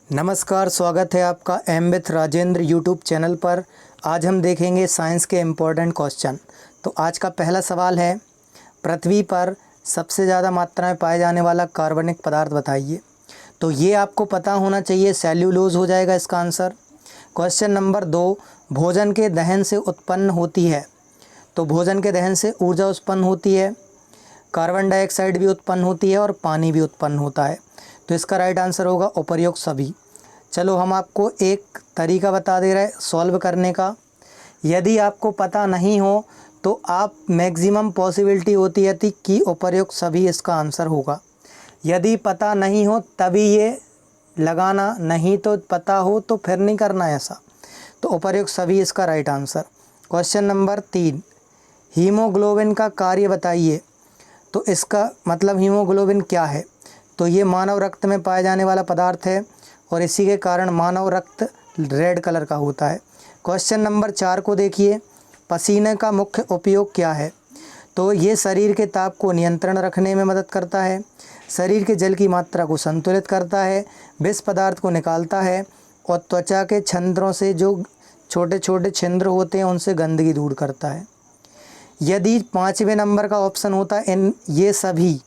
नमस्कार, स्वागत है आपका M with Rajendra YouTube channel पर। आज हम देखेंगे साइंस के इम्पोर्टेंट क्वेश्चन। तो आज का पहला सवाल है, पृथ्वी पर सबसे ज़्यादा मात्रा में पाए जाने वाला कार्बनिक पदार्थ बताइए। तो ये आपको पता होना चाहिए, सेल्यूलोज हो जाएगा इसका आंसर। क्वेश्चन नंबर 2, भोजन के दहन से उत्पन्न होती है। तो भोजन के दहन से ऊर्जा उत्पन्न होती है, कार्बन डाइऑक्साइड भी उत्पन्न होती है और पानी भी उत्पन्न होता है। तो इसका राइट आंसर होगा उपर्युक्त सभी। चलो हम आपको एक तरीका बता दे रहे सॉल्व करने का। यदि आपको पता नहीं हो तो आप मैक्सिमम पॉसिबिलिटी होती है कि उपर्युक्त सभी इसका आंसर होगा। यदि पता नहीं हो तभी ये लगाना, नहीं तो पता हो तो फिर नहीं करना ऐसा। तो उपर्युक्त सभी इसका right answer. Question number 3, haemoglobin का कार्य बताइए। तो इसका मतलब हीमोग्लोबिन क्या है? तो ये मानव रक्त में पाए जाने वाला पदार्थ है और इसी के कारण मानव रक्त रेड कलर का होता है। क्वेश्चन नंबर 4 को देखिए, पसीने का मुख्य उपयोग क्या है? तो ये शरीर के ताप को नियंत्रण रखने में मदद करता है, शरीर के जल की मात्रा को संतुलित करता है, विष पदार्थ को निकालता है और त्वचा के छिद्रों से जो छोटे छोटे छिद्र होते हैं उनसे गंदगी दूर करता है। यदि 5वें नंबर का ऑप्शन होता इन ये सभी,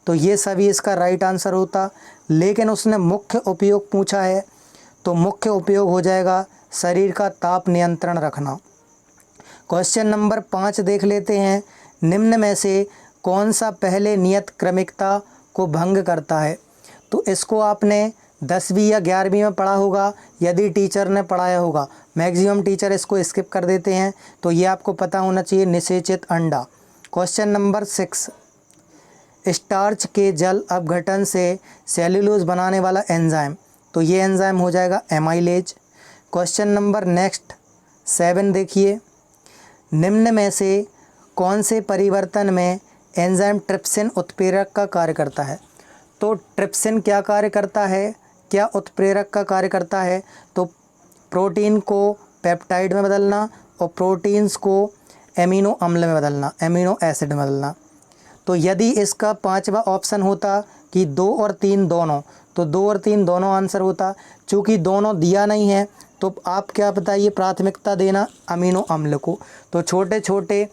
तो ये सभी इसका राइट आंसर होता, लेकिन उसने मुख्य उपयोग पूछा है तो मुख्य उपयोग हो जाएगा शरीर का ताप नियंत्रण रखना। क्वेश्चन नंबर 5 देख लेते हैं, निम्न में से कौन सा पहले नियत क्रमिकता को भंग करता है? तो इसको आपने 10वीं या 11वीं में पढ़ा होगा, यदि टीचर ने पढ़ाया होगा। मैक्सिमम टीचर इसको स्किप कर देते हैं, तो ये आपको पता होना चाहिए, निषेचित अंडा। क्वेश्चन नंबर 6, स्टार्च के जल अपघटन से सेल्यूलोज बनाने वाला एंजाइम। तो ये एंजाइम हो जाएगा एमाइलेज। क्वेश्चन नंबर नेक्स्ट 7 देखिए, निम्न में से कौन से परिवर्तन में एंजाइम ट्रिप्सिन उत्प्रेरक का कार्य करता है? तो ट्रिप्सिन क्या कार्य करता है, क्या उत्प्रेरक का कार्य करता है? तो प्रोटीन को पेप्टाइड में बदलना और प्रोटीन्स को एमिनो अम्ल में बदलना, एमिनो एसिड में बदलना। तो यदि इसका 5वां ऑप्शन होता कि 2 और 3 दोनों, तो 2 और 3 दोनों आंसर होता। चूँकि दोनों दिया नहीं है तो आप क्या बताइए, प्राथमिकता देना अमीनो अम्ल को। तो छोटे छोटे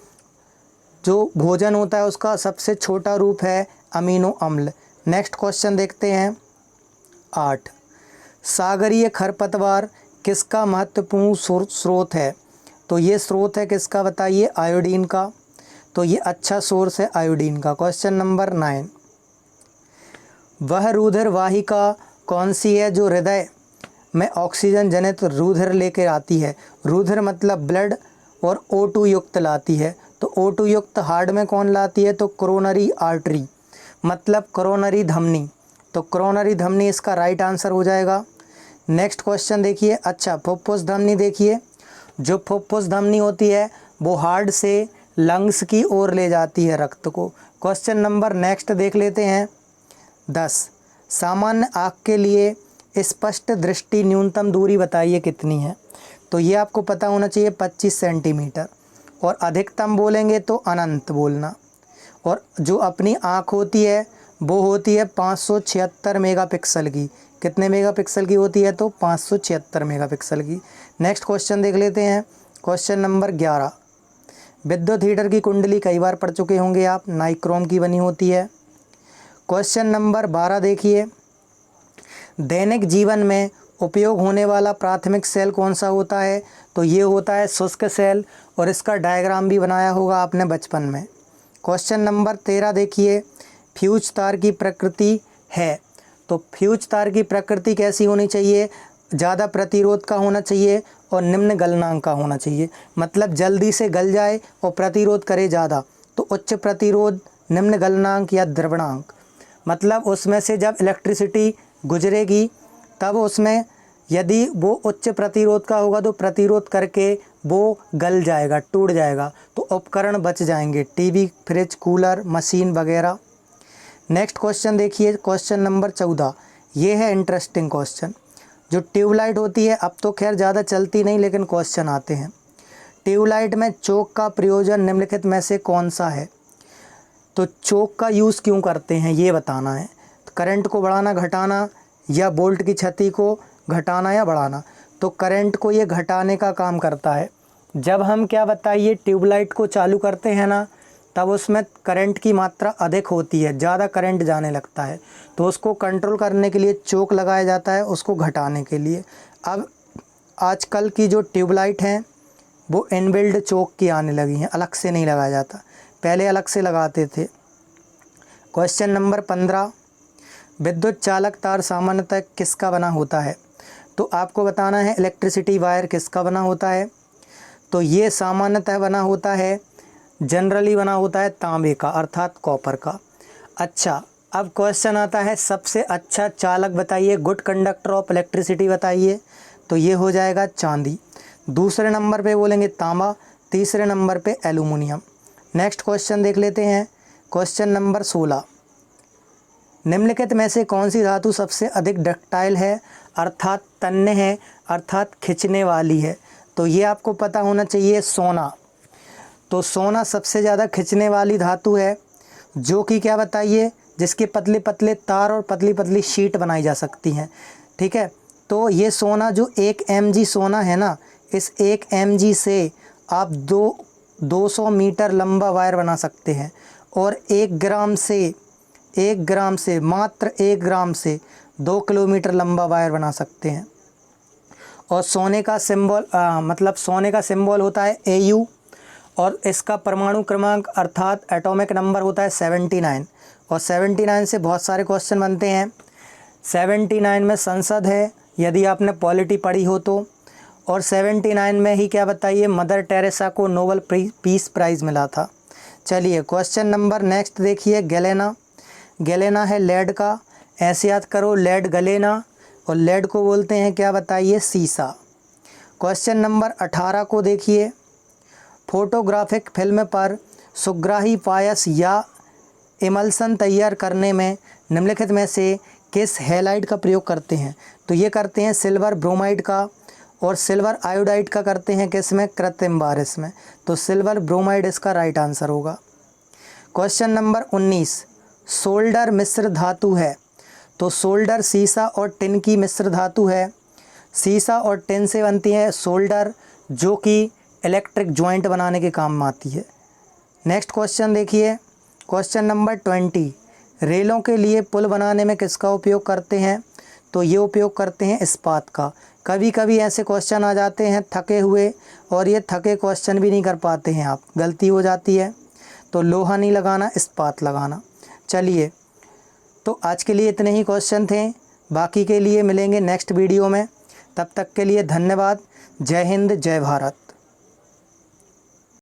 जो भोजन होता है उसका सबसे छोटा रूप है अमीनो अम्ल। नेक्स्ट क्वेश्चन देखते हैं 8, सागरीय खरपतवार किसका महत्वपूर्ण स्रोत है? तो ये स्रोत है किसका बताइए, आयोडीन का। तो ये अच्छा सोर्स है आयोडीन का। क्वेश्चन नंबर 9, वह रुधिर वाहिका कौन सी है जो हृदय में ऑक्सीजन जनित रुधिर लेकर आती है? रुधिर मतलब ब्लड, और O2 युक्त लाती है। तो O2 युक्त हार्ट में कौन लाती है? तो कोरोनरी आर्टरी, मतलब कोरोनरी धमनी। तो कोरोनरी धमनी इसका राइट आंसर हो जाएगा। नेक्स्ट क्वेश्चन देखिए, अच्छा फुफ्फुस धमनी देखिए, जो फुफ्फुस धमनी होती है वो हार्ट से लंग्स की ओर ले जाती है रक्त को। क्वेश्चन नंबर नेक्स्ट देख लेते हैं 10, सामान्य आँख के लिए स्पष्ट दृष्टि न्यूनतम दूरी बताइए कितनी है? तो ये आपको पता होना चाहिए 25 सेंटीमीटर, और अधिकतम बोलेंगे तो अनंत बोलना। और जो अपनी आँख होती है वो होती है 576 मेगापिक्सल की। कितने मेगापिक्सल की होती है? तो 576 मेगापिक्सल की। नेक्स्ट क्वेश्चन देख लेते हैं, क्वेश्चन नंबर 11, विद्युत हीटर की कुंडली कई बार पढ़ चुके होंगे आप, नाइक्रोम की बनी होती है। क्वेश्चन नंबर 12 देखिए, दैनिक जीवन में उपयोग होने वाला प्राथमिक सेल कौन सा होता है? तो ये होता है शुष्क सेल, और इसका डायग्राम भी बनाया होगा आपने बचपन में। क्वेश्चन नंबर 13 देखिए, फ्यूज तार की प्रकृति है। तो फ्यूज तार की प्रकृति कैसी होनी चाहिए? ज़्यादा प्रतिरोध का होना चाहिए और निम्न गलनांक का होना चाहिए, मतलब जल्दी से गल जाए और प्रतिरोध करे ज़्यादा। तो उच्च प्रतिरोध, निम्न गलनांक या द्रवणांक, मतलब उसमें से जब इलेक्ट्रिसिटी गुजरेगी तब उसमें यदि वो उच्च प्रतिरोध का होगा तो प्रतिरोध करके वो गल जाएगा, टूट जाएगा, तो उपकरण बच जाएंगे, टीवी, फ्रिज, कूलर, मशीन वगैरह। नेक्स्ट क्वेश्चन देखिए, क्वेश्चन नंबर 14, ये है इंटरेस्टिंग क्वेश्चन। जो ट्यूबलाइट होती है, अब तो खैर ज़्यादा चलती नहीं लेकिन क्वेश्चन आते हैं, ट्यूबलाइट में चोक का प्रयोजन निम्नलिखित में से कौन सा है? तो चोक का यूज़ क्यों करते हैं ये बताना है। करंट को बढ़ाना घटाना, या बोल्ट की क्षति को घटाना या बढ़ाना। तो करंट को ये घटाने का काम करता है। जब हम क्या बताइए ट्यूबलाइट को चालू करते हैं ना, तब उसमें करंट की मात्रा अधिक होती है, ज़्यादा करंट जाने लगता है, तो उसको कंट्रोल करने के लिए चोक लगाया जाता है, उसको घटाने के लिए। अब आजकल की जो ट्यूबलाइट हैं वो इनबिल्ड चोक की आने लगी हैं, अलग से नहीं लगाया जाता, पहले अलग से लगाते थे। क्वेश्चन नंबर 15, विद्युत चालक तार सामान्यतः किसका बना होता है? तो आपको बताना है इलेक्ट्रिसिटी वायर किसका बना होता है। तो ये सामान्यतः बना होता है, जनरली बना होता है तांबे का, अर्थात कॉपर का। अच्छा, अब क्वेश्चन आता है सबसे अच्छा चालक बताइए, गुड कंडक्टर ऑफ इलेक्ट्रिसिटी बताइए। तो ये हो जाएगा चांदी। दूसरे नंबर पे बोलेंगे तांबा, तीसरे नंबर पे एल्यूमिनियम। नेक्स्ट क्वेश्चन देख लेते हैं, क्वेश्चन नंबर 16, निम्नलिखित में से कौन सी धातु सबसे अधिक डक्टाइल है, अर्थात तन्य है, अर्थात खिंचने वाली है? तो ये आपको पता होना चाहिए, सोना। तो सोना सबसे ज़्यादा खिंचने वाली धातु है, जो कि क्या बताइए, जिसके पतले पतले तार और पतली पतली शीट बनाई जा सकती हैं। ठीक है, तो ये सोना जो 1 mg सोना है ना, इस 1 mg से आप 200 मीटर लंबा वायर बना सकते हैं, और 1 ग्राम से मात्र 1 ग्राम से 2 किलोमीटर लंबा वायर बना सकते हैं। और सोने का सिंबल होता है Au, और इसका परमाणु क्रमांक अर्थात एटॉमिक नंबर होता है 79। और 79 से बहुत सारे क्वेश्चन बनते हैं। 79 में संसद है, यदि आपने पॉलिटी पढ़ी हो तो। और 79 में ही क्या बताइए, मदर टेरेसा को नोबेल पीस प्राइज़ मिला था। चलिए क्वेश्चन नंबर नेक्स्ट देखिए, गैलेना है लेड का, ऐसे याद करो, लेड गलेना, और लेड को बोलते हैं क्या बताइए, सीसा। क्वेश्चन नंबर 18 को देखिए, फोटोग्राफिक फिल्म पर सुग्राही पायस या इमल्सन तैयार करने में निम्नलिखित में से किस हैलाइड का प्रयोग करते हैं? तो ये करते हैं सिल्वर ब्रोमाइड का, और सिल्वर आयोडाइड का करते हैं किस में, कृत्रिम बारिश में। तो सिल्वर ब्रोमाइड इसका राइट आंसर होगा। क्वेश्चन नंबर 19, सोल्डर मिश्र धातु है। तो सोल्डर सीसा और टिन की मिश्र धातु है। सीसा और टिन से बनती है सोल्डर, जो कि इलेक्ट्रिक जॉइंट बनाने के काम में आती है। नेक्स्ट क्वेश्चन देखिए, क्वेश्चन नंबर 20, रेलों के लिए पुल बनाने में किसका उपयोग करते हैं? तो ये उपयोग करते हैं इस्पात का। कभी कभी ऐसे क्वेश्चन आ जाते हैं थके हुए, और ये थके क्वेश्चन भी नहीं कर पाते हैं आप, गलती हो जाती है। तो लोहा नहीं लगाना, इस्पात लगाना। चलिए, तो आज के लिए इतने ही क्वेश्चन थे, बाकी के लिए मिलेंगे नेक्स्ट वीडियो में। तब तक के लिए धन्यवाद। जय हिंद, जय भारत।